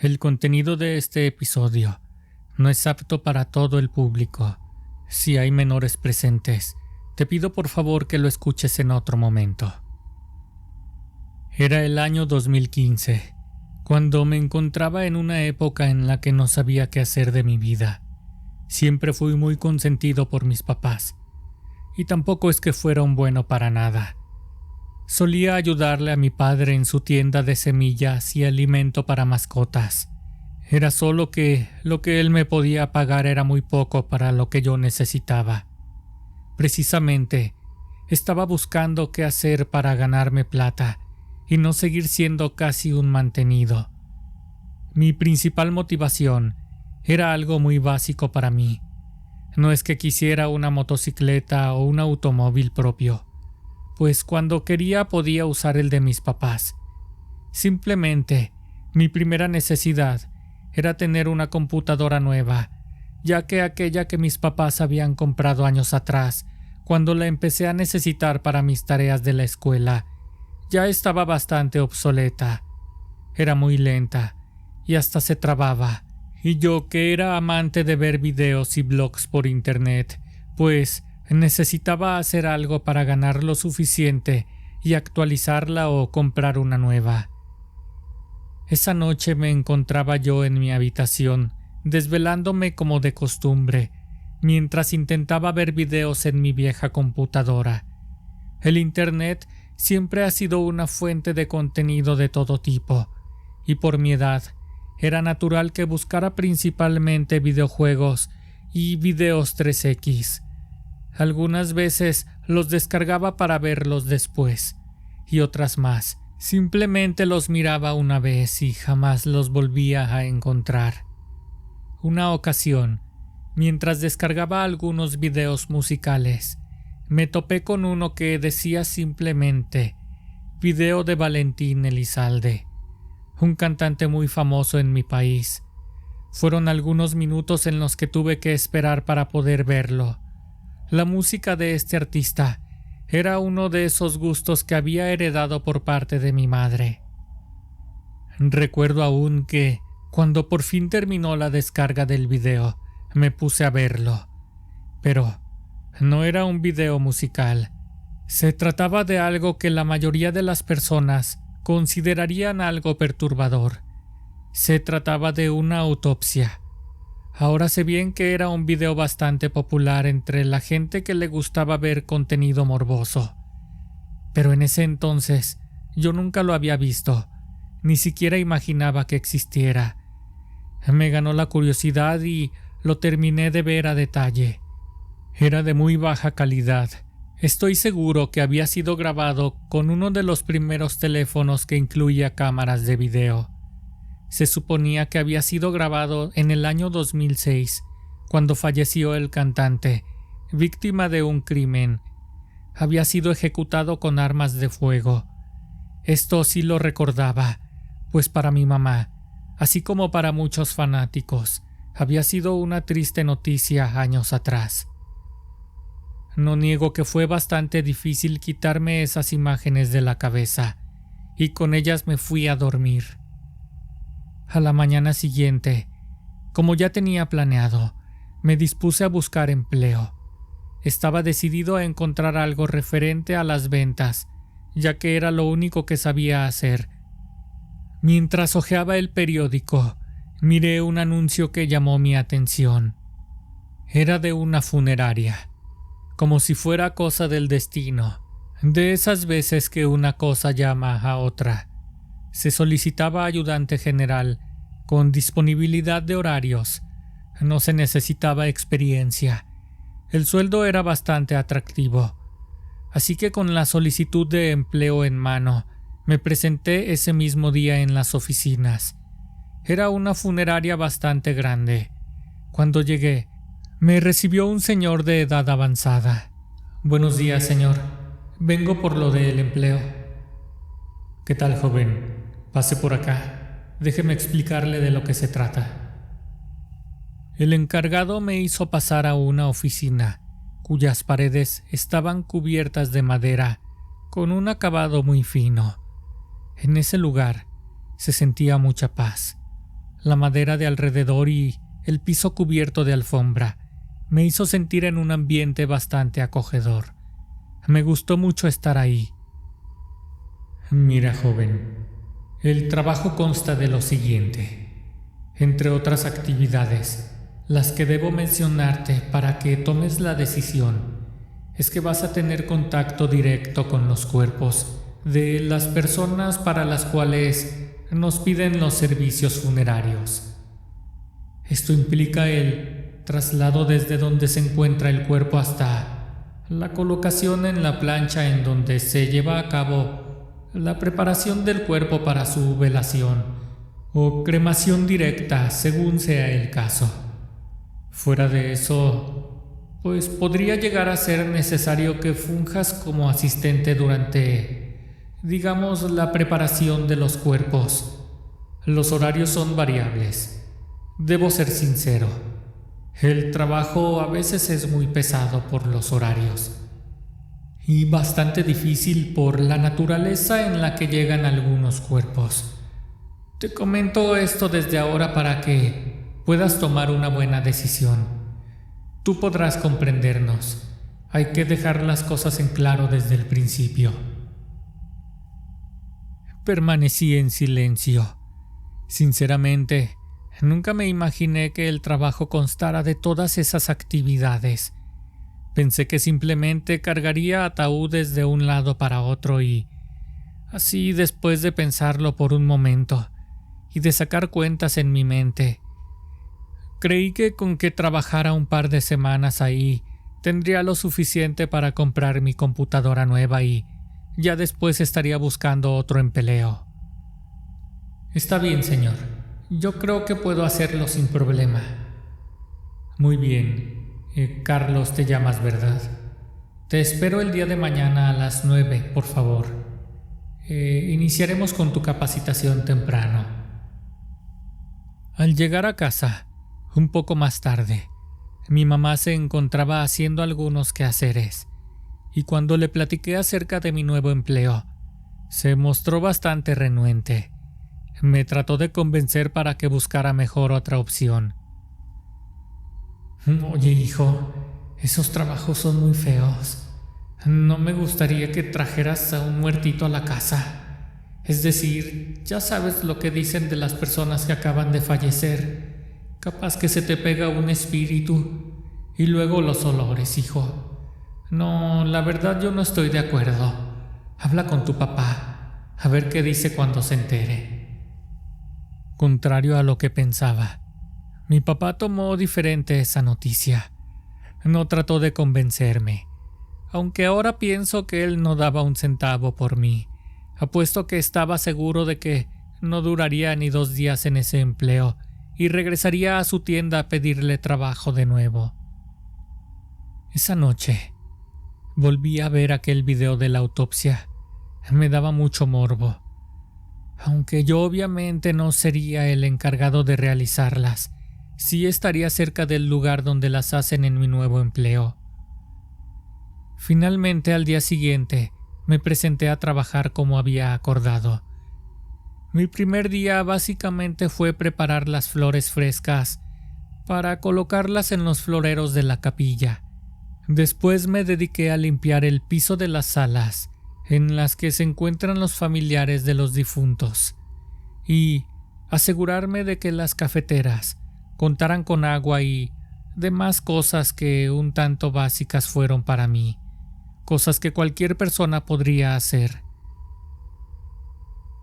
El contenido de este episodio no es apto para todo el público. Si hay menores presentes, te pido por favor que lo escuches en otro momento. Era el año 2015, cuando me encontraba en una época en la que no sabía qué hacer de mi vida. Siempre fui muy consentido por mis papás, y tampoco es que fuera un bueno para nada. Solía ayudarle a mi padre en su tienda de semillas y alimento para mascotas. Era solo que lo que él me podía pagar era muy poco para lo que yo necesitaba. Precisamente, estaba buscando qué hacer para ganarme plata y no seguir siendo casi un mantenido. Mi principal motivación era algo muy básico para mí. No es que quisiera una motocicleta o un automóvil propio, pues cuando quería podía usar el de mis papás. Simplemente, mi primera necesidad era tener una computadora nueva, ya que aquella que mis papás habían comprado años atrás, cuando la empecé a necesitar para mis tareas de la escuela, ya estaba bastante obsoleta. Era muy lenta y hasta se trababa, y yo, que era amante de ver videos y blogs por internet, pues necesitaba hacer algo para ganar lo suficiente y actualizarla o comprar una nueva. Esa noche me encontraba yo en mi habitación, desvelándome como de costumbre, mientras intentaba ver videos en mi vieja computadora. El internet siempre ha sido una fuente de contenido de todo tipo, y por mi edad, era natural que buscara principalmente videojuegos y videos 3X. Algunas veces los descargaba para verlos después, y otras más, simplemente los miraba una vez y jamás los volvía a encontrar. Una ocasión, mientras descargaba algunos videos musicales, me topé con uno que decía simplemente «Video de Valentín Elizalde», un cantante muy famoso en mi país. Fueron algunos minutos en los que tuve que esperar para poder verlo. La música de este artista era uno de esos gustos que había heredado por parte de mi madre. Recuerdo aún que, cuando por fin terminó la descarga del video, me puse a verlo. Pero no era un video musical. Se trataba de algo que la mayoría de las personas considerarían algo perturbador. Se trataba de una autopsia. Ahora sé bien que era un video bastante popular entre la gente que le gustaba ver contenido morboso. Pero en ese entonces yo nunca lo había visto, ni siquiera imaginaba que existiera. Me ganó la curiosidad y lo terminé de ver a detalle. Era de muy baja calidad. Estoy seguro que había sido grabado con uno de los primeros teléfonos que incluía cámaras de video. Se suponía que había sido grabado en el año 2006, cuando falleció el cantante, víctima de un crimen. Había sido ejecutado con armas de fuego. Esto sí lo recordaba, pues para mi mamá, así como para muchos fanáticos, había sido una triste noticia años atrás. No niego que fue bastante difícil quitarme esas imágenes de la cabeza, y con ellas me fui a dormir. A la mañana siguiente, como ya tenía planeado, me dispuse a buscar empleo. Estaba decidido a encontrar algo referente a las ventas, ya que era lo único que sabía hacer. Mientras hojeaba el periódico, miré un anuncio que llamó mi atención. Era de una funeraria, como si fuera cosa del destino, de esas veces que una cosa llama a otra. Se solicitaba ayudante general, con disponibilidad de horarios. No se necesitaba experiencia. El sueldo era bastante atractivo. Así que con la solicitud de empleo en mano, me presenté ese mismo día en las oficinas. Era una funeraria bastante grande. Cuando llegué, me recibió un señor de edad avanzada. «Buenos días, señor. Vengo por lo del empleo». «¿Qué tal, joven? Pase por acá. Déjeme explicarle de lo que se trata». El encargado me hizo pasar a una oficina, cuyas paredes estaban cubiertas de madera, con un acabado muy fino. En ese lugar se sentía mucha paz. La madera de alrededor y el piso cubierto de alfombra me hizo sentir en un ambiente bastante acogedor. Me gustó mucho estar ahí. Mira, joven, el trabajo consta de lo siguiente. Entre otras actividades, las que debo mencionarte para que tomes la decisión, es que vas a tener contacto directo con los cuerpos de las personas para las cuales nos piden los servicios funerarios. Esto implica el traslado desde donde se encuentra el cuerpo hasta la colocación en la plancha en donde se lleva a cabo la preparación del cuerpo para su velación o cremación directa según sea el caso. Fuera de eso, pues podría llegar a ser necesario que funjas como asistente durante, digamos, la preparación de los cuerpos. Los horarios son variables. Debo ser sincero, el trabajo a veces es muy pesado por los horarios y bastante difícil por la naturaleza en la que llegan algunos cuerpos. Te comento esto desde ahora para que puedas tomar una buena decisión. Tú podrás comprendernos. Hay que dejar las cosas en claro desde el principio. Permanecí en silencio. Sinceramente, nunca me imaginé que el trabajo constara de todas esas actividades. Pensé que simplemente cargaría ataúdes de un lado para otro y, así después de pensarlo por un momento y de sacar cuentas en mi mente, creí que con que trabajara un par de semanas ahí tendría lo suficiente para comprar mi computadora nueva y ya después estaría buscando otro empleo. Está bien, señor. Yo creo que puedo hacerlo sin problema. Muy bien. Carlos te llamas, ¿verdad? Te espero el día de mañana a las 9, por favor. Iniciaremos con tu capacitación temprano. Al llegar a casa, un poco más tarde, mi mamá se encontraba haciendo algunos quehaceres, y cuando le platiqué acerca de mi nuevo empleo, se mostró bastante renuente. Me trató de convencer para que buscara mejor otra opción. Oye, hijo, esos trabajos son muy feos. No me gustaría que trajeras a un muertito a la casa. Es decir, ya sabes lo que dicen de las personas que acaban de fallecer. Capaz que se te pega un espíritu. Y luego los olores, hijo. No, la verdad yo no estoy de acuerdo. Habla con tu papá, a ver qué dice cuando se entere. Contrario a lo que pensaba, mi papá tomó diferente esa noticia. No trató de convencerme, aunque ahora pienso que él no daba un centavo por mí. Apuesto que estaba seguro de que no duraría ni 2 días en ese empleo y regresaría a su tienda a pedirle trabajo de nuevo. Esa noche volví a ver aquel video de la autopsia. Me daba mucho morbo. Aunque yo obviamente no sería el encargado de realizarlas, sí estaría cerca del lugar donde las hacen en mi nuevo empleo. Finalmente, al día siguiente, me presenté a trabajar como había acordado. Mi primer día básicamente fue preparar las flores frescas para colocarlas en los floreros de la capilla. Después me dediqué a limpiar el piso de las salas en las que se encuentran los familiares de los difuntos y asegurarme de que las cafeteras contaran con agua y demás cosas que un tanto básicas fueron para mí, cosas que cualquier persona podría hacer.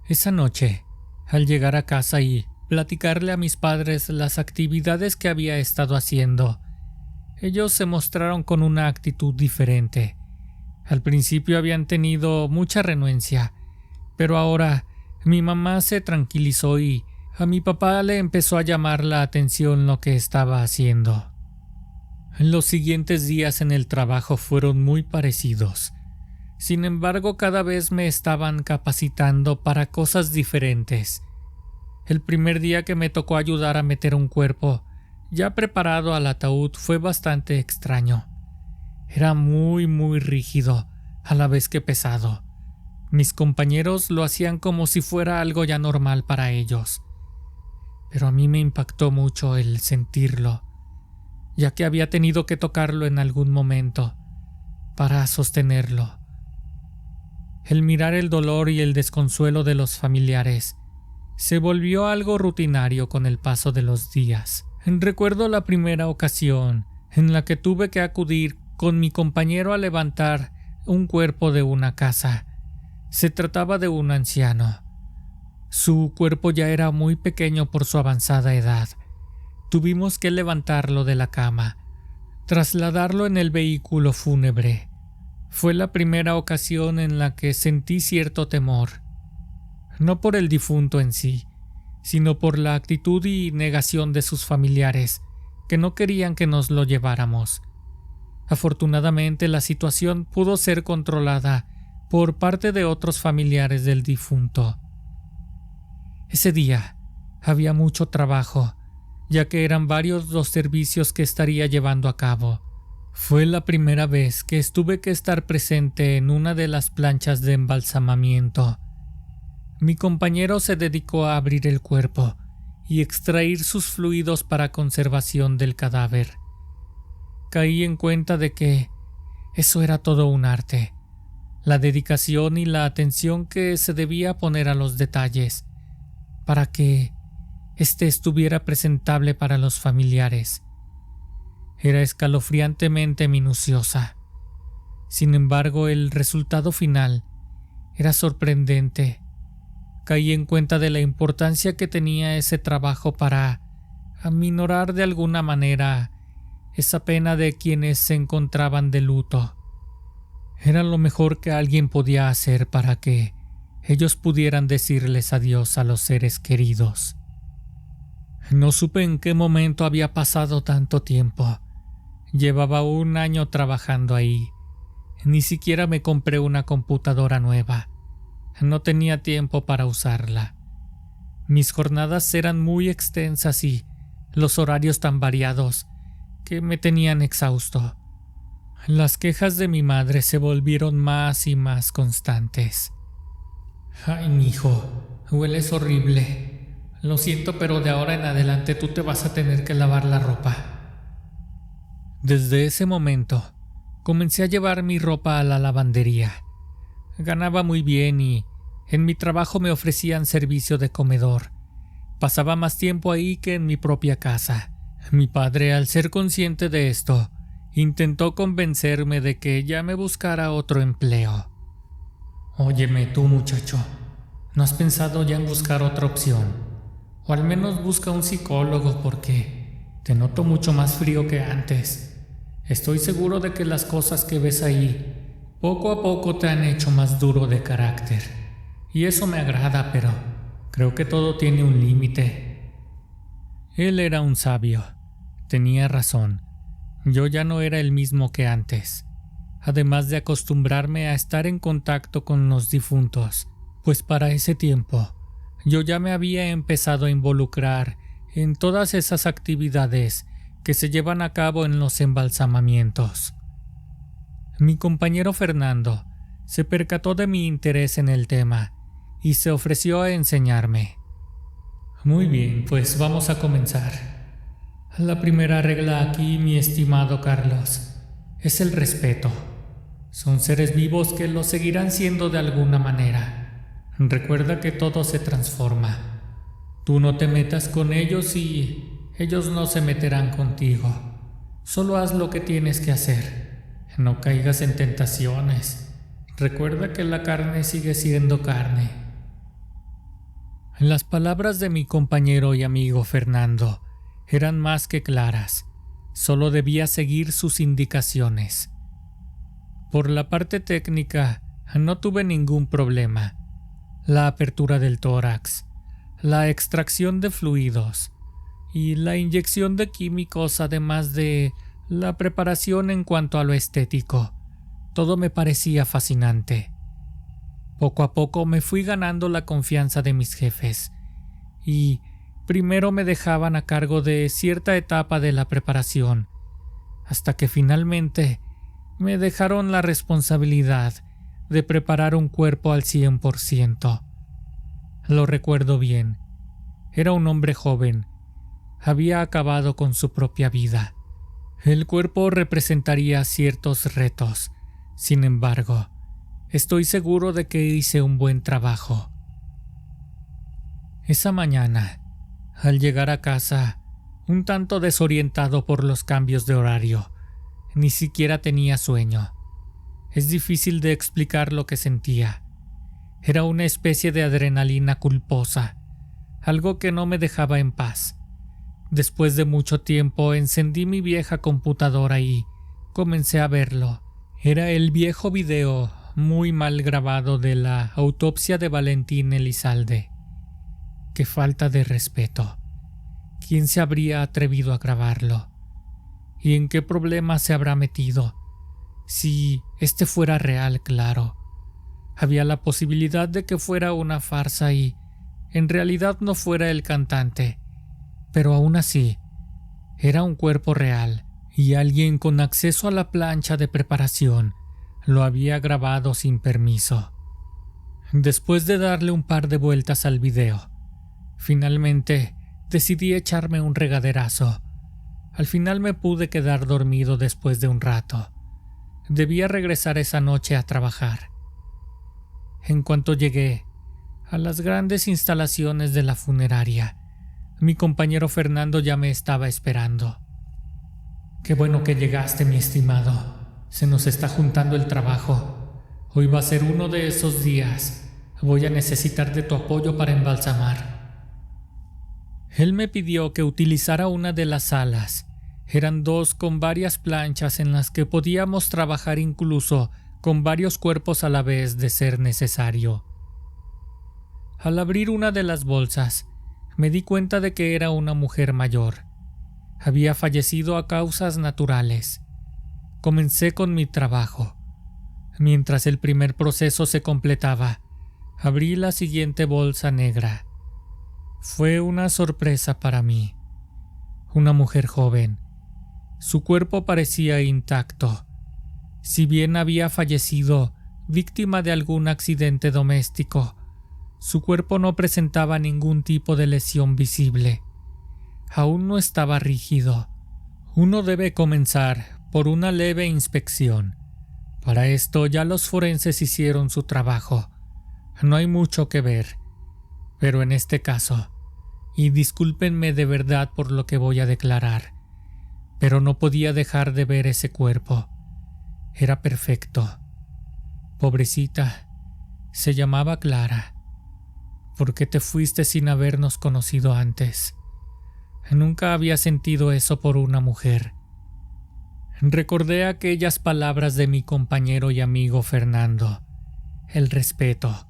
Esa noche, al llegar a casa y platicarle a mis padres las actividades que había estado haciendo, ellos se mostraron con una actitud diferente. Al principio habían tenido mucha renuencia, pero ahora mi mamá se tranquilizó y a mi papá le empezó a llamar la atención lo que estaba haciendo. Los siguientes días en el trabajo fueron muy parecidos. Sin embargo, cada vez me estaban capacitando para cosas diferentes. El primer día que me tocó ayudar a meter un cuerpo ya preparado al ataúd fue bastante extraño. Era muy rígido, a la vez que pesado. Mis compañeros lo hacían como si fuera algo ya normal para ellos. pero a mí me impactó mucho el sentirlo, ya que había tenido que tocarlo en algún momento para sostenerlo. El mirar el dolor y el desconsuelo de los familiares se volvió algo rutinario con el paso de los días. Recuerdo la primera ocasión en la que tuve que acudir con mi compañero a levantar un cuerpo de una casa. Se trataba de un anciano. Su cuerpo ya era muy pequeño por su avanzada edad. Tuvimos que levantarlo de la cama, trasladarlo en el vehículo fúnebre. Fue la primera ocasión en la que sentí cierto temor, no por el difunto en sí, sino por la actitud y negación de sus familiares, que no querían que nos lo lleváramos. Afortunadamente, la situación pudo ser controlada por parte de otros familiares del difunto. Ese día había mucho trabajo, ya que eran varios los servicios que estaría llevando a cabo. Fue la primera vez que tuve que estar presente en una de las planchas de embalsamamiento. Mi compañero se dedicó a abrir el cuerpo y extraer sus fluidos para conservación del cadáver. Caí en cuenta de que eso era todo un arte, la dedicación y la atención que se debía poner a los detalles para que éste estuviera presentable para los familiares. Era escalofriantemente minuciosa. Sin embargo, el resultado final era sorprendente. Caí en cuenta de la importancia que tenía ese trabajo para aminorar de alguna manera esa pena de quienes se encontraban de luto. Era lo mejor que alguien podía hacer para que ellos pudieran decirles adiós a los seres queridos. No supe en qué momento había pasado tanto tiempo. Llevaba 1 año trabajando ahí. Ni siquiera me compré una computadora nueva. No tenía tiempo para usarla. Mis jornadas eran muy extensas y los horarios tan variados que me tenían exhausto. Las quejas de mi madre se volvieron más y más constantes. Ay, mijo, hueles horrible. Lo siento, pero de ahora en adelante tú te vas a tener que lavar la ropa. Desde ese momento, comencé a llevar mi ropa a la lavandería. Ganaba muy bien y en mi trabajo me ofrecían servicio de comedor. Pasaba más tiempo ahí que en mi propia casa. Mi padre, al ser consciente de esto, intentó convencerme de que ya me buscara otro empleo. Óyeme tú, muchacho, ¿no has pensado ya en buscar otra opción? O al menos busca un psicólogo porque te noto mucho más frío que antes. Estoy seguro de que las cosas que ves ahí poco a poco te han hecho más duro de carácter. Y eso me agrada, pero creo que todo tiene un límite. Él era un sabio. Tenía razón. Yo ya no era el mismo que antes. Además de acostumbrarme a estar en contacto con los difuntos, pues para ese tiempo yo ya me había empezado a involucrar en todas esas actividades que se llevan a cabo en los embalsamamientos. Mi compañero Fernando se percató de mi interés en el tema y se ofreció a enseñarme. Muy bien, pues vamos a comenzar. La primera regla aquí, mi estimado Carlos, es el respeto. Son seres vivos que lo seguirán siendo de alguna manera. Recuerda que todo se transforma. Tú no te metas con ellos y ellos no se meterán contigo. Solo haz lo que tienes que hacer. No caigas en tentaciones. Recuerda que la carne sigue siendo carne. Las palabras de mi compañero y amigo Fernando eran más que claras. Solo debía seguir sus indicaciones. Por la parte técnica, no tuve ningún problema. La apertura del tórax, la extracción de fluidos y la inyección de químicos, además de la preparación en cuanto a lo estético, todo me parecía fascinante. Poco a poco me fui ganando la confianza de mis jefes y primero me dejaban a cargo de cierta etapa de la preparación, hasta que finalmente me dejaron la responsabilidad de preparar un cuerpo al 100%. Lo recuerdo bien. Era un hombre joven. Había acabado con su propia vida. El cuerpo representaría ciertos retos. Sin embargo, estoy seguro de que hice un buen trabajo. Esa mañana, al llegar a casa, un tanto desorientado por los cambios de horario, ni siquiera tenía sueño. Es difícil de explicar lo que sentía. Era una especie de adrenalina culposa, algo que no me dejaba en paz. Después de mucho tiempo encendí mi vieja computadora y comencé a verlo. Era el viejo video muy mal grabado de la autopsia de Valentín Elizalde. ¡Qué falta de respeto! ¿Quién se habría atrevido a grabarlo? ¿Y en qué problema se habrá metido? Si este fuera real, claro. Había la posibilidad de que fuera una farsa y en realidad no fuera el cantante. Pero aún así, era un cuerpo real y alguien con acceso a la plancha de preparación lo había grabado sin permiso. Después de darle un par de vueltas al video, finalmente decidí echarme un regaderazo. Al final me pude quedar dormido después de un rato. Debía regresar esa noche a trabajar. En cuanto llegué a las grandes instalaciones de la funeraria, mi compañero Fernando ya me estaba esperando. «Qué bueno que llegaste, mi estimado. Se nos está juntando el trabajo. Hoy va a ser uno de esos días. Voy a necesitar de tu apoyo para embalsamar». Él me pidió que utilizara una de las salas. Eran dos con varias planchas en las que podíamos trabajar incluso con varios cuerpos a la vez de ser necesario. Al abrir una de las bolsas, me di cuenta de que era una mujer mayor. Había fallecido a causas naturales. Comencé con mi trabajo. Mientras el primer proceso se completaba, abrí la siguiente bolsa negra. Fue una sorpresa para mí. Una mujer joven. Su cuerpo parecía intacto. Si bien había fallecido víctima de algún accidente doméstico, su cuerpo no presentaba ningún tipo de lesión visible. Aún no estaba rígido. Uno debe comenzar por una leve inspección. Para esto ya los forenses hicieron su trabajo. No hay mucho que ver. Pero en este caso, y discúlpenme de verdad por lo que voy a declarar, pero no podía dejar de ver ese cuerpo. Era perfecto. Pobrecita, se llamaba Clara. ¿Por qué te fuiste sin habernos conocido antes? Nunca había sentido eso por una mujer. Recordé aquellas palabras de mi compañero y amigo Fernando. El respeto.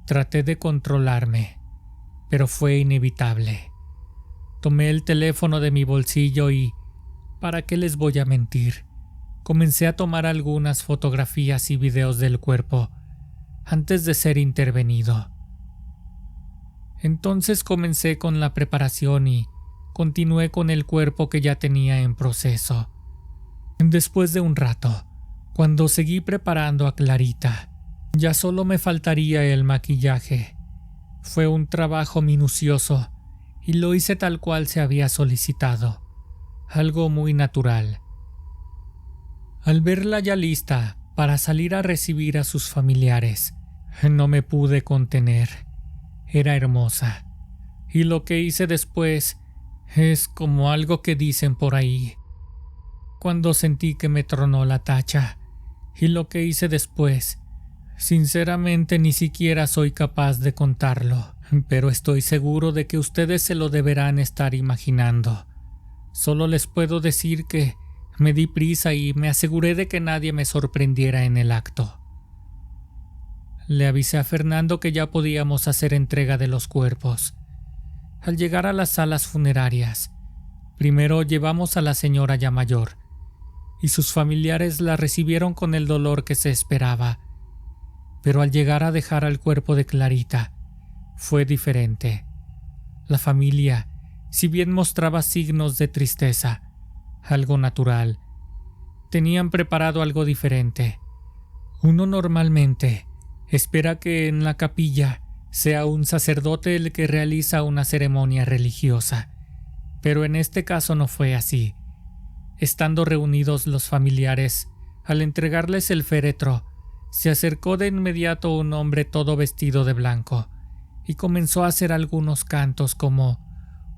Traté de controlarme, pero fue inevitable. Tomé el teléfono de mi bolsillo y, ¿para qué les voy a mentir? Comencé a tomar algunas fotografías y videos del cuerpo antes de ser intervenido. Entonces comencé con la preparación y continué con el cuerpo que ya tenía en proceso. Después de un rato, cuando seguí preparando a Clarita, ya solo me faltaría el maquillaje. Fue un trabajo minucioso y lo hice tal cual se había solicitado, algo muy natural. Al verla ya lista para salir a recibir a sus familiares, no me pude contener. Era hermosa, y lo que hice después es como algo que dicen por ahí. Cuando sentí que me tronó la tacha, y lo que hice después, sinceramente ni siquiera soy capaz de contarlo, pero estoy seguro de que ustedes se lo deberán estar imaginando. Solo les puedo decir que me di prisa y me aseguré de que nadie me sorprendiera en el acto. Le avisé a Fernando que ya podíamos hacer entrega de los cuerpos. Al llegar a las salas funerarias, primero llevamos a la señora ya mayor, y sus familiares la recibieron con el dolor que se esperaba. Pero al llegar a dejar al cuerpo de Clarita, fue diferente. La familia, si bien mostraba signos de tristeza, algo natural, tenían preparado algo diferente. Uno normalmente espera que en la capilla sea un sacerdote el que realiza una ceremonia religiosa, pero en este caso no fue así. Estando reunidos los familiares, al entregarles el féretro, se acercó de inmediato un hombre todo vestido de blanco y comenzó a hacer algunos cantos como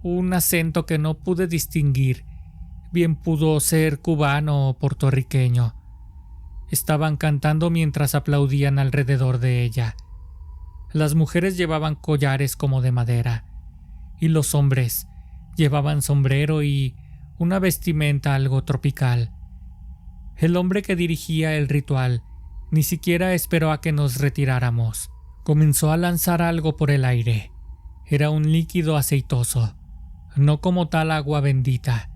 un acento que no pude distinguir, bien pudo ser cubano o puertorriqueño. Estaban cantando mientras aplaudían alrededor de ella. Las mujeres llevaban collares como de madera, y los hombres llevaban sombrero y una vestimenta algo tropical. El hombre que dirigía el ritual ni siquiera esperó a que nos retiráramos. Comenzó a lanzar algo por el aire. Era un líquido aceitoso, no como tal agua bendita.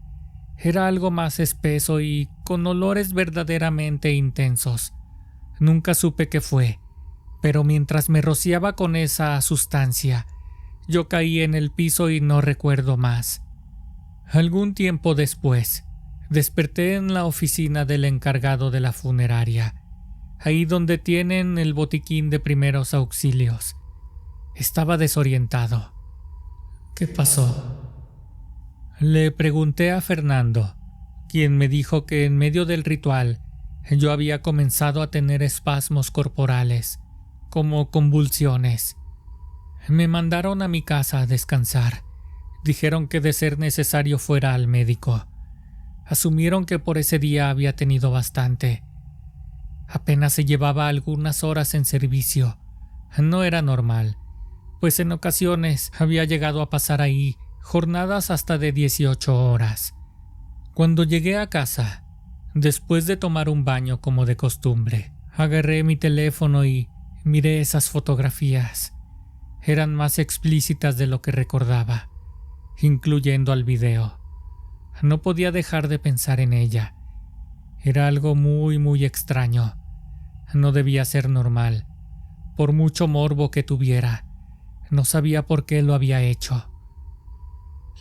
Era algo más espeso y con olores verdaderamente intensos. Nunca supe qué fue, pero mientras me rociaba con esa sustancia, yo caí en el piso y no recuerdo más. Algún tiempo después, desperté en la oficina del encargado de la funeraria, ahí donde tienen el botiquín de primeros auxilios. Estaba desorientado. ¿Qué pasó? Le pregunté a Fernando, quien me dijo que en medio del ritual yo había comenzado a tener espasmos corporales, como convulsiones. Me mandaron a mi casa a descansar. Dijeron que de ser necesario fuera al médico. Asumieron que por ese día había tenido bastante. Apenas se llevaba algunas horas en servicio. No era normal, pues en ocasiones había llegado a pasar ahí jornadas hasta de 18 horas. Cuando llegué a casa, después de tomar un baño como de costumbre, agarré mi teléfono y miré esas fotografías. Eran más explícitas de lo que recordaba, incluyendo al video. No podía dejar de pensar en ella. Era algo muy extraño. No debía ser normal. Por mucho morbo que tuviera, no sabía por qué lo había hecho.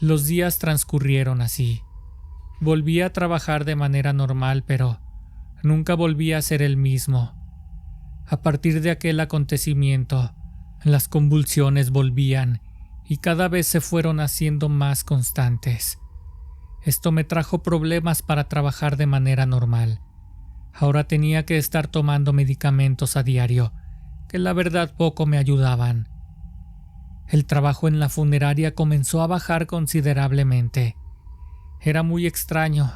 Los días transcurrieron así. Volví a trabajar de manera normal, pero nunca volví a ser el mismo. A partir de aquel acontecimiento, las convulsiones volvían y cada vez se fueron haciendo más constantes. Esto me trajo problemas para trabajar de manera normal. Ahora tenía que estar tomando medicamentos a diario, que la verdad poco me ayudaban. El trabajo en la funeraria comenzó a bajar considerablemente. Era muy extraño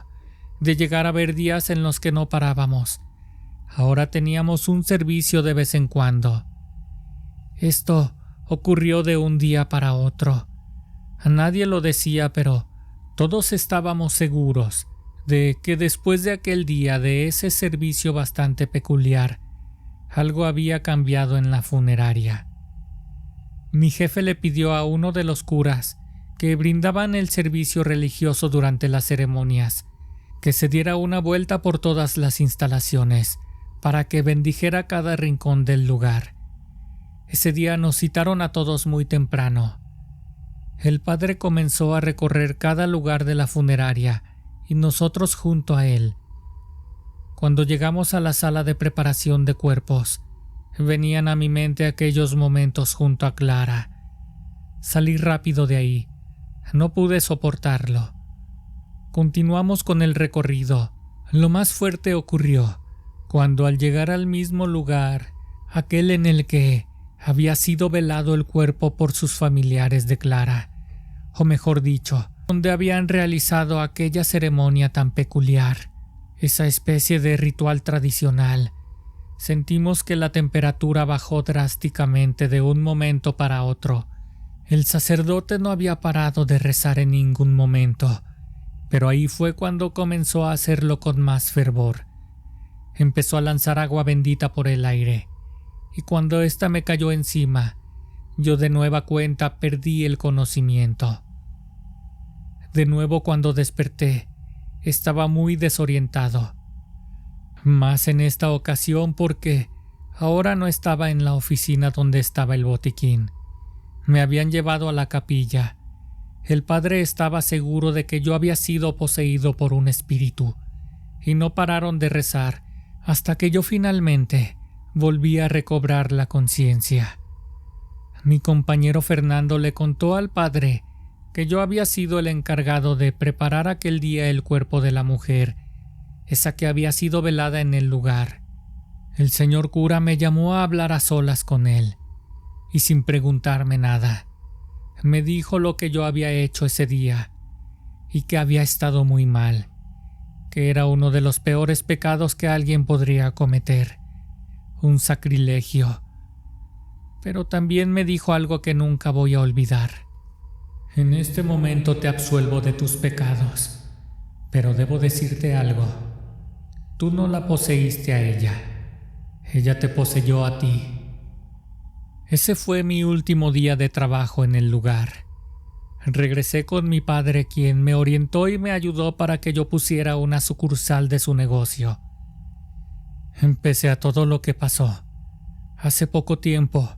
de llegar a ver días en los que no parábamos. Ahora teníamos un servicio de vez en cuando. Esto ocurrió de un día para otro. A nadie lo decía, pero todos estábamos seguros de que después de aquel día de ese servicio bastante peculiar, algo había cambiado en la funeraria. Mi jefe le pidió a uno de los curas que brindaban el servicio religioso durante las ceremonias que se diera una vuelta por todas las instalaciones para que bendijera cada rincón del lugar. Ese día nos citaron a todos muy temprano. El padre comenzó a recorrer cada lugar de la funeraria y nosotros junto a él. Cuando llegamos a la sala de preparación de cuerpos, venían a mi mente aquellos momentos junto a Clara. Salí rápido de ahí. No pude soportarlo. Continuamos con el recorrido. Lo más fuerte ocurrió cuando al llegar al mismo lugar, aquel en el que había sido velado el cuerpo por sus familiares de Clara, o mejor dicho, donde habían realizado aquella ceremonia tan peculiar, esa especie de ritual tradicional, sentimos que la temperatura bajó drásticamente de un momento para otro. El sacerdote no había parado de rezar en ningún momento, pero ahí fue cuando comenzó a hacerlo con más fervor. Empezó a lanzar agua bendita por el aire, y cuando ésta me cayó encima, yo de nueva cuenta perdí el conocimiento. De nuevo cuando desperté, estaba muy desorientado. Más en esta ocasión porque ahora no estaba en la oficina donde estaba el botiquín. Me habían llevado a la capilla. El padre estaba seguro de que yo había sido poseído por un espíritu, y no pararon de rezar hasta que yo finalmente volví a recobrar la conciencia. Mi compañero Fernando le contó al padre que yo había sido el encargado de preparar aquel día el cuerpo de la mujer, esa que había sido velada en el lugar. El señor cura me llamó a hablar a solas con él, y sin preguntarme nada, me dijo lo que yo había hecho ese día, y que había estado muy mal, que era uno de los peores pecados que alguien podría cometer, un sacrilegio. Pero también me dijo algo que nunca voy a olvidar. En este momento te absuelvo de tus pecados, pero debo decirte algo. Tú no la poseíste a ella, ella te poseyó a ti. Ese fue mi último día de trabajo en el lugar. Regresé con mi padre, quien me orientó y me ayudó para que yo pusiera una sucursal de su negocio. Pese a todo lo que pasó, hace poco tiempo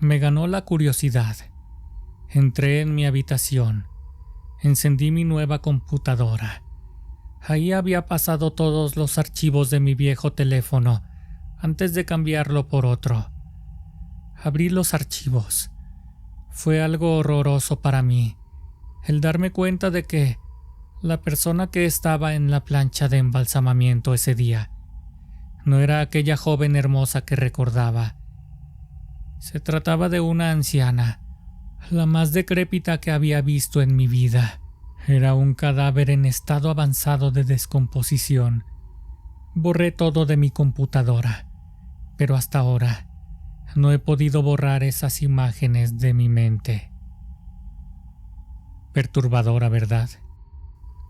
me ganó la curiosidad. Entré en mi habitación, encendí mi nueva computadora. Ahí había pasado todos los archivos de mi viejo teléfono antes de cambiarlo por otro. Abrí los archivos. Fue algo horroroso para mí el darme cuenta de que la persona que estaba en la plancha de embalsamamiento ese día no era aquella joven hermosa que recordaba. Se trataba de una anciana, la más decrépita que había visto en mi vida. Era un cadáver en estado avanzado de descomposición. Borré todo de mi computadora, pero hasta ahora no he podido borrar esas imágenes de mi mente. Perturbadora, ¿verdad?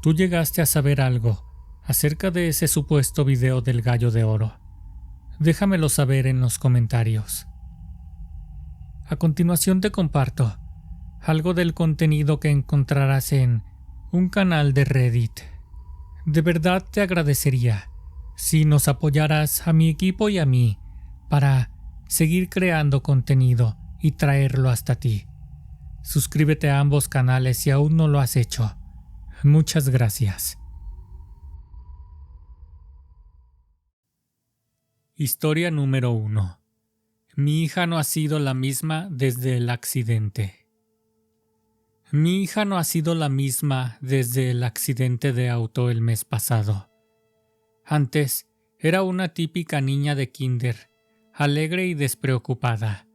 ¿Tú llegaste a saber algo acerca de ese supuesto video del gallo de oro? Déjamelo saber en los comentarios. A continuación te comparto algo del contenido que encontrarás en un canal de Reddit. De verdad te agradecería si nos apoyaras a mi equipo y a mí para seguir creando contenido y traerlo hasta ti. Suscríbete a ambos canales si aún no lo has hecho. Muchas gracias. Historia número 1. Mi hija no ha sido la misma desde el accidente. Mi hija no ha sido la misma desde el accidente de auto el mes pasado. Antes era una típica niña de kinder, alegre y despreocupada.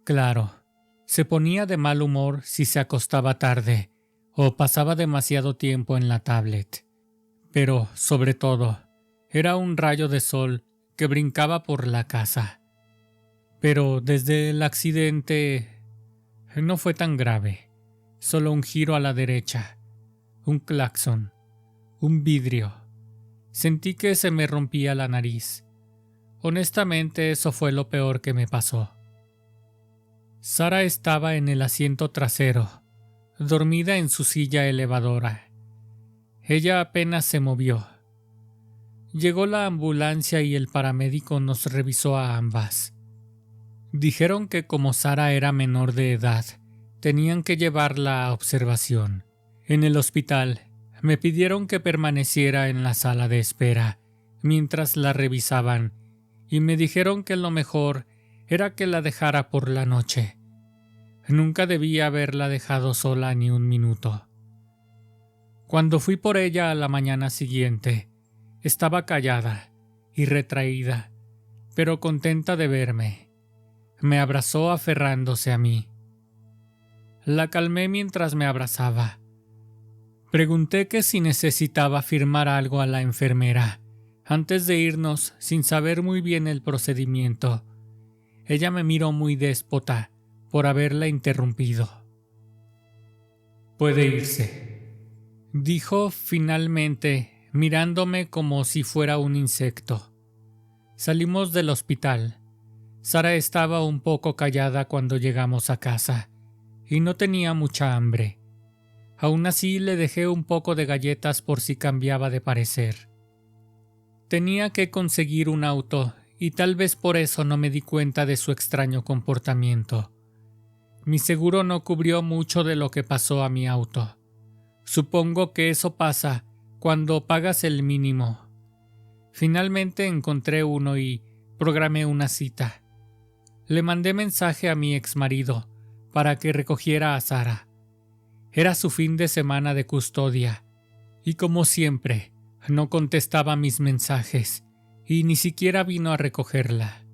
Claro, se ponía de mal humor si se acostaba tarde o pasaba demasiado tiempo en la tablet. Pero, sobre todo, era un rayo de sol que brincaba por la casa. Pero desde el accidente no fue tan grave. Solo un giro a la derecha, un claxon, un vidrio. Sentí que se me rompía la nariz. Honestamente, eso fue lo peor que me pasó. Sara estaba en el asiento trasero, dormida en su silla elevadora. Ella apenas se movió. Llegó la ambulancia y el paramédico nos revisó a ambas. Dijeron que como Sara era menor de edad, tenían que llevarla a observación. En el hospital, me pidieron que permaneciera en la sala de espera mientras la revisaban y me dijeron que lo mejor era que la dejara por la noche. Nunca debía haberla dejado sola ni un minuto. Cuando fui por ella a la mañana siguiente, estaba callada y retraída, pero contenta de verme. Me abrazó aferrándose a mí. La calmé mientras me abrazaba. Pregunté que si necesitaba firmar algo a la enfermera antes de irnos sin saber muy bien el procedimiento. Ella me miró muy déspota por haberla interrumpido. Puede irse, dijo finalmente, mirándome como si fuera un insecto. Salimos del hospital. Sara estaba un poco callada cuando llegamos a casa y no tenía mucha hambre. Aún así le dejé un poco de galletas por si cambiaba de parecer. Tenía que conseguir un auto y tal vez por eso no me di cuenta de su extraño comportamiento. Mi seguro no cubrió mucho de lo que pasó a mi auto. Supongo que eso pasa cuando pagas el mínimo. Finalmente encontré uno y programé una cita. Le mandé mensaje a mi exmarido para que recogiera a Sara. Era su fin de semana de custodia, y como siempre, no contestaba mis mensajes, y ni siquiera vino a recogerla.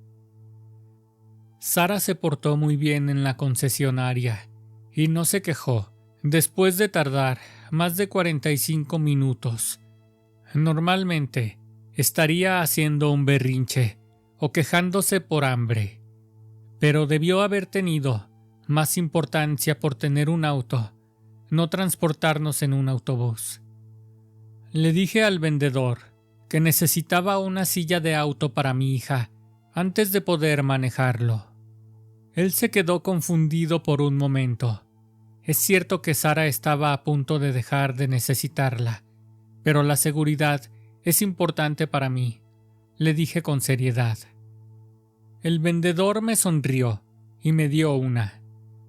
Sara se portó muy bien en la concesionaria, y no se quejó, después de tardar más de 45 minutos. Normalmente, estaría haciendo un berrinche o quejándose por hambre, pero debió haber tenido más importancia por tener un auto, no transportarnos en un autobús. Le dije al vendedor que necesitaba una silla de auto para mi hija antes de poder manejarlo. Él se quedó confundido por un momento. Es cierto que Sara estaba a punto de dejar de necesitarla, pero la seguridad es importante para mí, le dije con seriedad. El vendedor me sonrió y me dio una.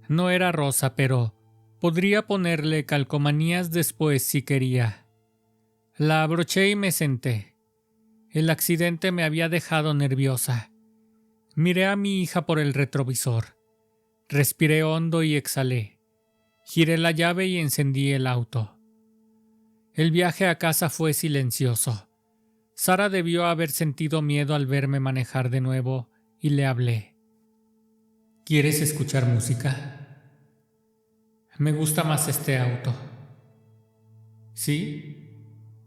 No era rosa, pero podría ponerle calcomanías después si quería. La abroché y me senté. El accidente me había dejado nerviosa. Miré a mi hija por el retrovisor. Respiré hondo y exhalé. Giré la llave y encendí el auto. El viaje a casa fue silencioso. Sara debió haber sentido miedo al verme manejar de nuevo y le hablé. ¿Quieres escuchar música? Me gusta más este auto. ¿Sí?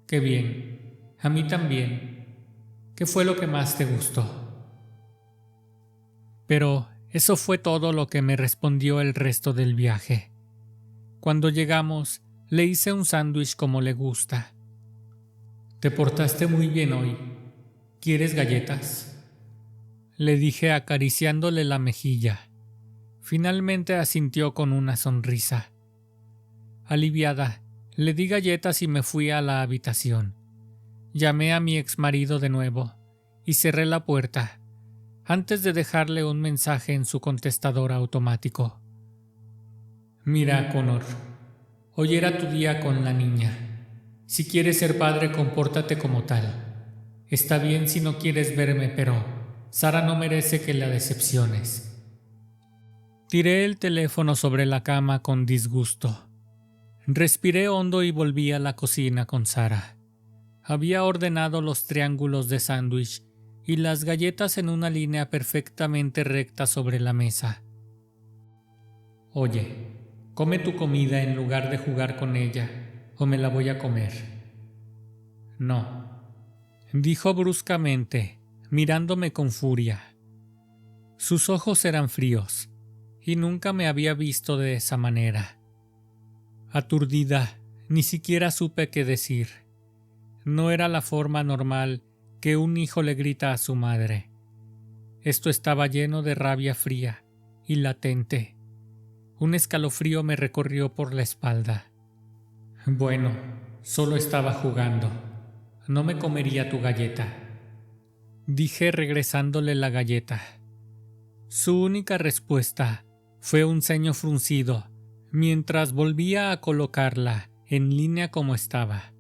Qué bien. A mí también. ¿Qué fue lo que más te gustó? Pero eso fue todo lo que me respondió el resto del viaje. Cuando llegamos, le hice un sándwich como le gusta. Te portaste muy bien hoy. ¿Quieres galletas? Le dije acariciándole la mejilla. Finalmente asintió con una sonrisa. Aliviada, le di galletas y me fui a la habitación. Llamé a mi exmarido de nuevo y cerré la puerta antes de dejarle un mensaje en su contestador automático. Mira, Connor, hoy era tu día con la niña. Si quieres ser padre, compórtate como tal. Está bien si no quieres verme, pero Sara no merece que la decepciones. Tiré el teléfono sobre la cama con disgusto. Respiré hondo y volví a la cocina con Sara. Había ordenado los triángulos de sándwich y las galletas en una línea perfectamente recta sobre la mesa. Oye, come tu comida en lugar de jugar con ella, o me la voy a comer. No, dijo bruscamente, mirándome con furia. Sus ojos eran fríos, y nunca me había visto de esa manera. Aturdida, ni siquiera supe qué decir. No era la forma normal que un hijo le grita a su madre. Esto estaba lleno de rabia fría y latente. Un escalofrío me recorrió por la espalda. Bueno, solo estaba jugando. No me comería tu galleta, dije regresándole la galleta. Su única respuesta fue un ceño fruncido mientras volvía a colocarla en línea como estaba,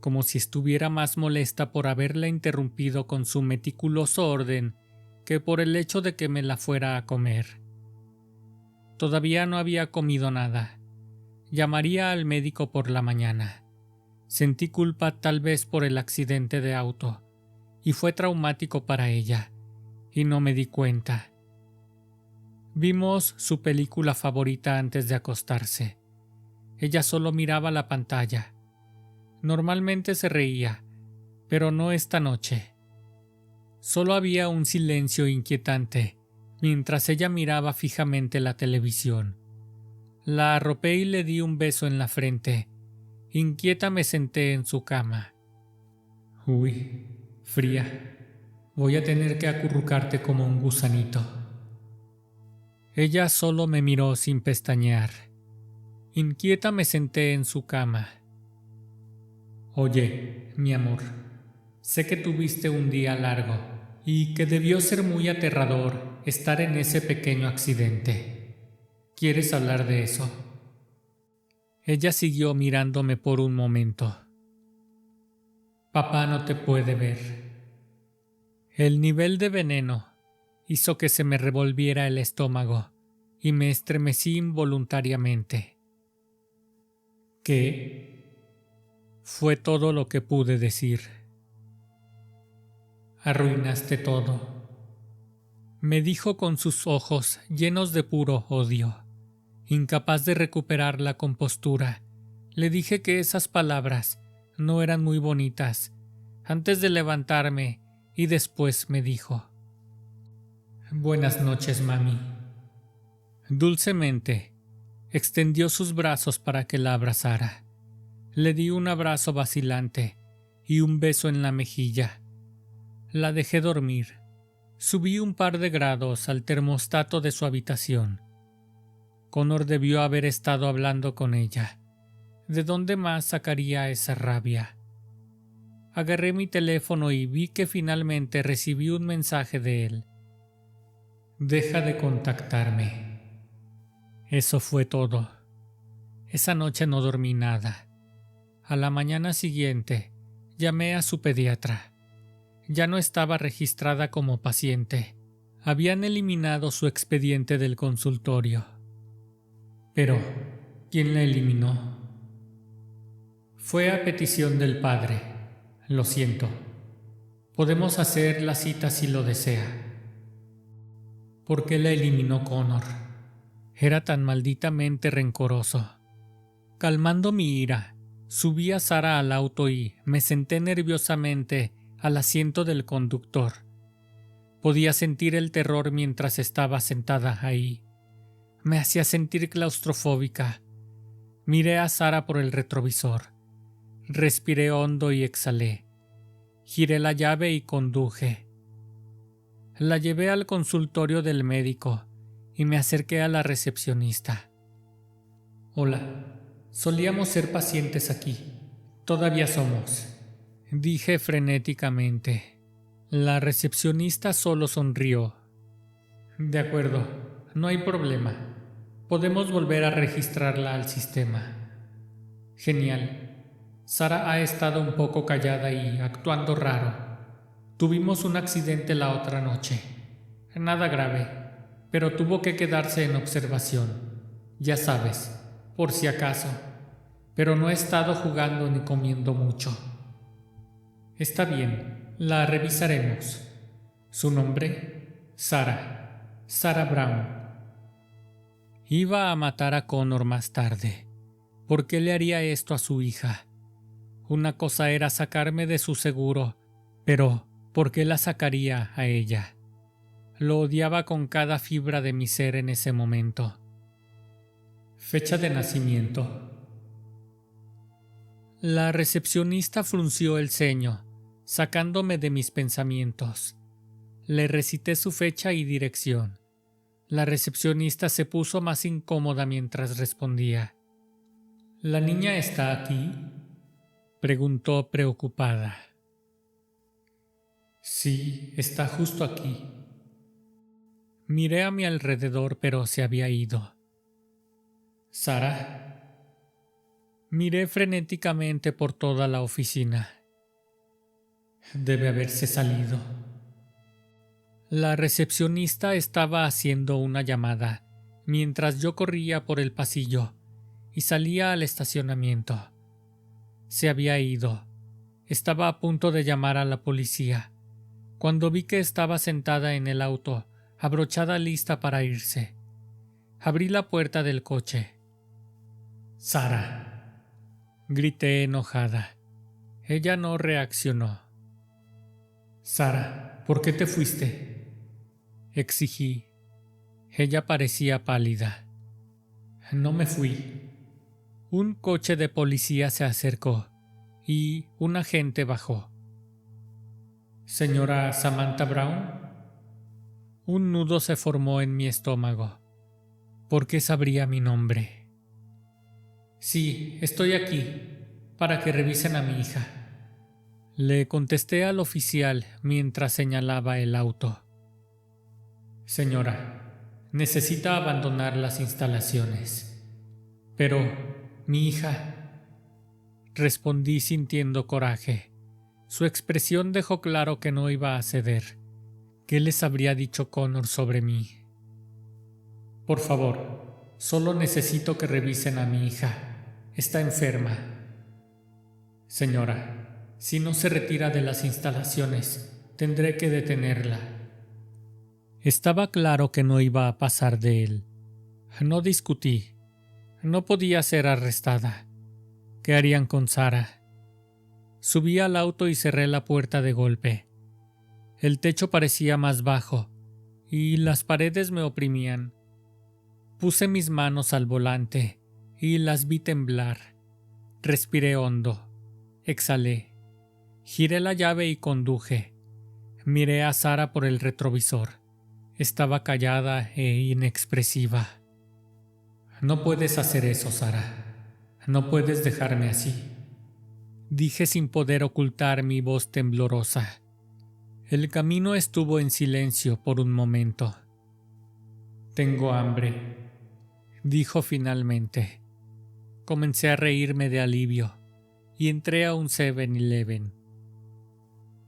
como si estuviera más molesta por haberla interrumpido con su meticuloso orden que por el hecho de que me la fuera a comer. Todavía no había comido nada. Llamaría al médico por la mañana. Sentí culpa tal vez por el accidente de auto, y fue traumático para ella, y no me di cuenta. Vimos su película favorita antes de acostarse. Ella solo miraba la pantalla. Normalmente se reía, pero no esta noche. Solo había un silencio inquietante mientras ella miraba fijamente la televisión. La arropé y le di un beso en la frente. Inquieta me senté en su cama. Uy, fría. Voy a tener que acurrucarte como un gusanito. Ella solo me miró sin pestañear. Inquieta me senté en su cama. Oye, mi amor, sé que tuviste un día largo y que debió ser muy aterrador estar en ese pequeño accidente. ¿Quieres hablar de eso? Ella siguió mirándome por un momento. Papá no te puede ver. El nivel de veneno hizo que se me revolviera el estómago y me estremecí involuntariamente. ¿Qué? Fue todo lo que pude decir. Arruinaste todo, me dijo con sus ojos llenos de puro odio. Incapaz de recuperar la compostura, le dije que esas palabras no eran muy bonitas antes de levantarme y después me dijo: Buenas noches, mami. Dulcemente, extendió sus brazos para que la abrazara. Le di un abrazo vacilante y un beso en la mejilla. La dejé dormir. Subí un par de grados al termostato de su habitación. Connor debió haber estado hablando con ella. ¿De dónde más sacaría esa rabia? Agarré mi teléfono y vi que finalmente recibí un mensaje de él. Deja de contactarme. Eso fue todo. Esa noche no dormí nada. A la mañana siguiente, llamé a su pediatra. Ya no estaba registrada como paciente. Habían eliminado su expediente del consultorio. Pero, ¿quién la eliminó? Fue a petición del padre. Lo siento. Podemos hacer la cita si lo desea. ¿Por qué la eliminó Connor? Era tan malditamente rencoroso. Calmando mi ira, subí a Sara al auto y me senté nerviosamente al asiento del conductor. Podía sentir el terror mientras estaba sentada ahí. Me hacía sentir claustrofóbica. Miré a Sara por el retrovisor. Respiré hondo y exhalé. Giré la llave y conduje. La llevé al consultorio del médico y me acerqué a la recepcionista. Hola, solíamos ser pacientes aquí. Todavía somos, dije frenéticamente. La recepcionista solo sonrió. De acuerdo, no hay problema. Podemos volver a registrarla al sistema. Genial. Sara ha estado un poco callada y actuando raro. Tuvimos un accidente la otra noche. Nada grave, pero tuvo que quedarse en observación. Ya sabes, por si acaso. Pero no he estado jugando ni comiendo mucho. Está bien, la revisaremos. ¿Su nombre? Sara. Sara Brown. Iba a matar a Connor más tarde. ¿Por qué le haría esto a su hija? Una cosa era sacarme de su seguro, pero ¿por qué la sacaría a ella? Lo odiaba con cada fibra de mi ser en ese momento. Fecha de nacimiento. La recepcionista frunció el ceño, sacándome de mis pensamientos. Le recité su fecha y dirección. La recepcionista se puso más incómoda mientras respondía. ¿La niña está aquí?, preguntó preocupada. Sí, está justo aquí. Miré a mi alrededor, pero se había ido. ¿Sara? Miré frenéticamente por toda la oficina. Debe haberse salido. La recepcionista estaba haciendo una llamada mientras yo corría por el pasillo y salía al estacionamiento. Se había ido. Estaba a punto de llamar a la policía cuando vi que estaba sentada en el auto, abrochada lista para irse. Abrí la puerta del coche. «Sara», grité enojada. Ella no reaccionó. «Sara, ¿por qué te fuiste?», exigí. Ella parecía pálida. «No me fui». Un coche de policía se acercó y un agente bajó. «¿Señora Samantha Brown?». Un nudo se formó en mi estómago. ¿Por qué sabría mi nombre? «Sí, estoy aquí, para que revisen a mi hija», le contesté al oficial mientras señalaba el auto. «Señora, necesita abandonar las instalaciones». «Pero, mi hija», respondí sintiendo coraje. Su expresión dejó claro que no iba a ceder. ¿Qué les habría dicho Connor sobre mí? Por favor, solo necesito que revisen a mi hija. Está enferma. Señora, si no se retira de las instalaciones, tendré que detenerla. Estaba claro que no iba a pasar de él. No discutí. No podía ser arrestada. ¿Qué harían con Sara? Subí al auto y cerré la puerta de golpe. El techo parecía más bajo y las paredes me oprimían. Puse mis manos al volante y las vi temblar. Respiré hondo. Exhalé. Giré la llave y conduje. Miré a Sara por el retrovisor. Estaba callada e inexpresiva. No puedes hacer eso, Sara. No puedes dejarme así. Dije sin poder ocultar mi voz temblorosa. El camino estuvo en silencio por un momento. Tengo hambre, dijo finalmente. Comencé a reírme de alivio y entré a un 7-Eleven.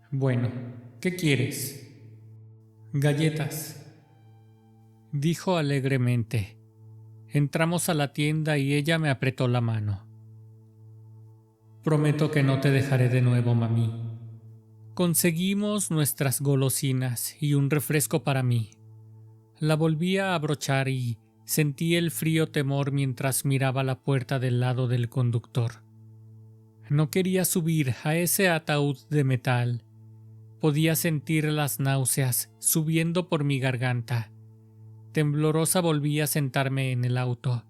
Bueno, ¿qué quieres? Galletas, dijo alegremente. Entramos a la tienda y ella me apretó la mano. Prometo que no te dejaré de nuevo, mami. Conseguimos nuestras golosinas y un refresco para mí. La volví a abrochar y sentí el frío temor mientras miraba la puerta del lado del conductor. No quería subir a ese ataúd de metal. Podía sentir las náuseas subiendo por mi garganta. Temblorosa volví a sentarme en el auto.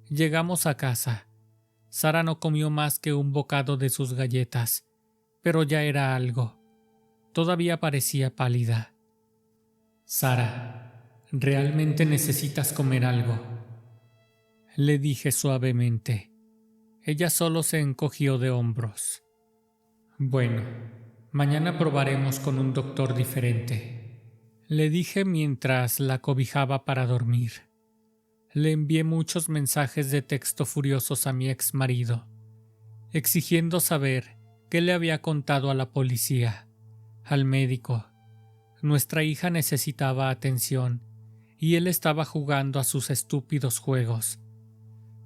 Llegamos a casa. Sara no comió más que un bocado de sus galletas, pero ya era algo. Todavía parecía pálida. Sara, ¿realmente necesitas comer algo?, le dije suavemente. Ella solo se encogió de hombros. Bueno, mañana probaremos con un doctor diferente, le dije mientras la cobijaba para dormir. Le envié muchos mensajes de texto furiosos a mi ex marido, exigiendo saber qué le había contado a la policía, al médico. Nuestra hija necesitaba atención y él estaba jugando a sus estúpidos juegos.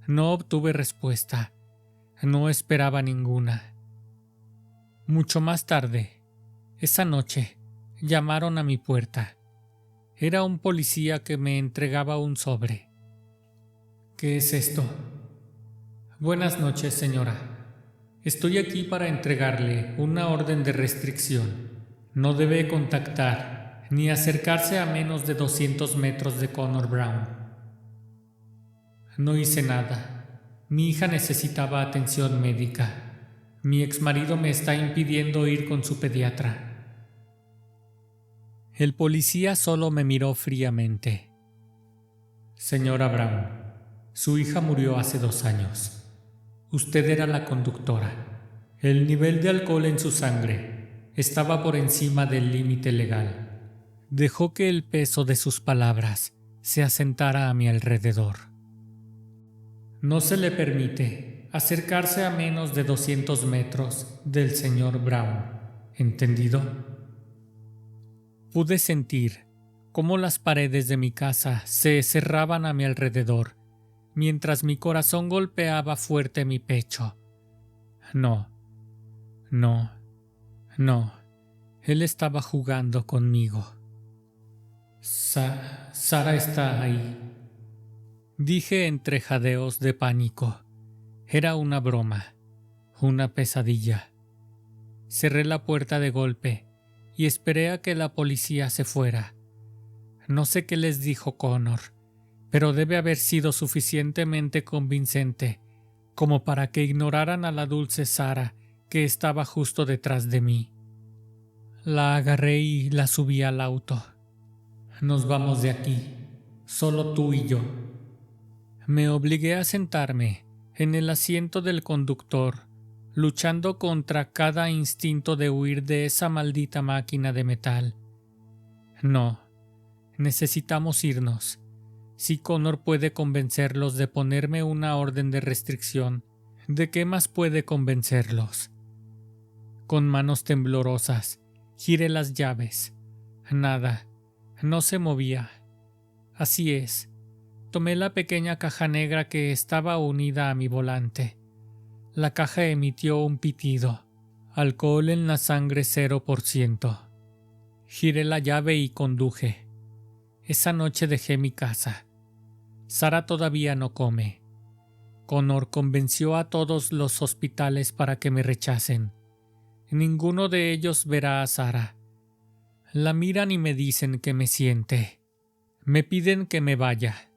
No obtuve respuesta. No esperaba ninguna. Mucho más tarde, esa noche, llamaron a mi puerta. Era un policía que me entregaba un sobre. ¿Qué es esto? Buenas noches, señora. Estoy aquí para entregarle una orden de restricción. No debe contactar ni acercarse a menos de 200 metros de Connor Brown. No hice nada. Mi hija necesitaba atención médica. Mi exmarido me está impidiendo ir con su pediatra. El policía solo me miró fríamente. Señora Brown, su hija murió hace 2 años. Usted era la conductora. El nivel de alcohol en su sangre estaba por encima del límite legal. Dejó que el peso de sus palabras se asentara a mi alrededor. No se le permite acercarse a menos de 200 metros del señor Brown. ¿Entendido? Pude sentir cómo las paredes de mi casa se cerraban a mi alrededor, mientras mi corazón golpeaba fuerte mi pecho. No. Él estaba jugando conmigo. Sara está ahí, dije entre jadeos de pánico. Era una broma, una pesadilla. Cerré la puerta de golpe y esperé a que la policía se fuera. No sé qué les dijo Connor, pero debe haber sido suficientemente convincente como para que ignoraran a la dulce Sara que estaba justo detrás de mí. La agarré y la subí al auto. Nos vamos de aquí, solo tú y yo. Me obligué a sentarme en el asiento del conductor, luchando contra cada instinto de huir de esa maldita máquina de metal. No, necesitamos irnos. Si Connor puede convencerlos de ponerme una orden de restricción, ¿de qué más puede convencerlos? Con manos temblorosas, giré las llaves. Nada, no se movía. Así es, tomé la pequeña caja negra que estaba unida a mi volante. La caja emitió un pitido. Alcohol en la sangre 0%. Giré la llave y conduje. Esa noche dejé mi casa. Sara todavía no come. Connor convenció a todos los hospitales para que me rechacen. Ninguno de ellos verá a Sara. La miran y me dicen que me siente. Me piden que me vaya.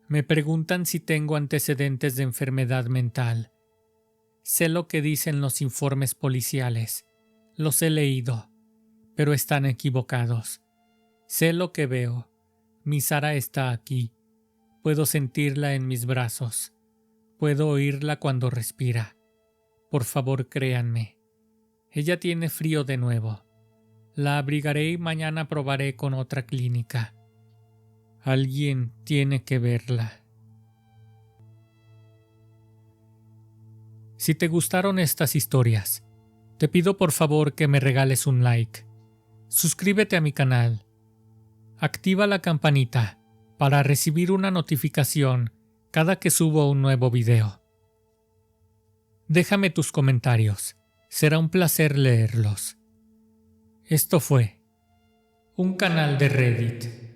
Me preguntan si tengo antecedentes de enfermedad mental. Sé lo que dicen los informes policiales. Los he leído, pero están equivocados. Sé lo que veo. Mi Sara está aquí. Puedo sentirla en mis brazos. Puedo oírla cuando respira. Por favor, créanme. Ella tiene frío de nuevo. La abrigaré y mañana probaré con otra clínica. Alguien tiene que verla. Si te gustaron estas historias, te pido por favor que me regales un like. Suscríbete a mi canal. Activa la campanita para recibir una notificación cada que subo un nuevo video. Déjame tus comentarios. Será un placer leerlos. Esto fue un canal de Reddit.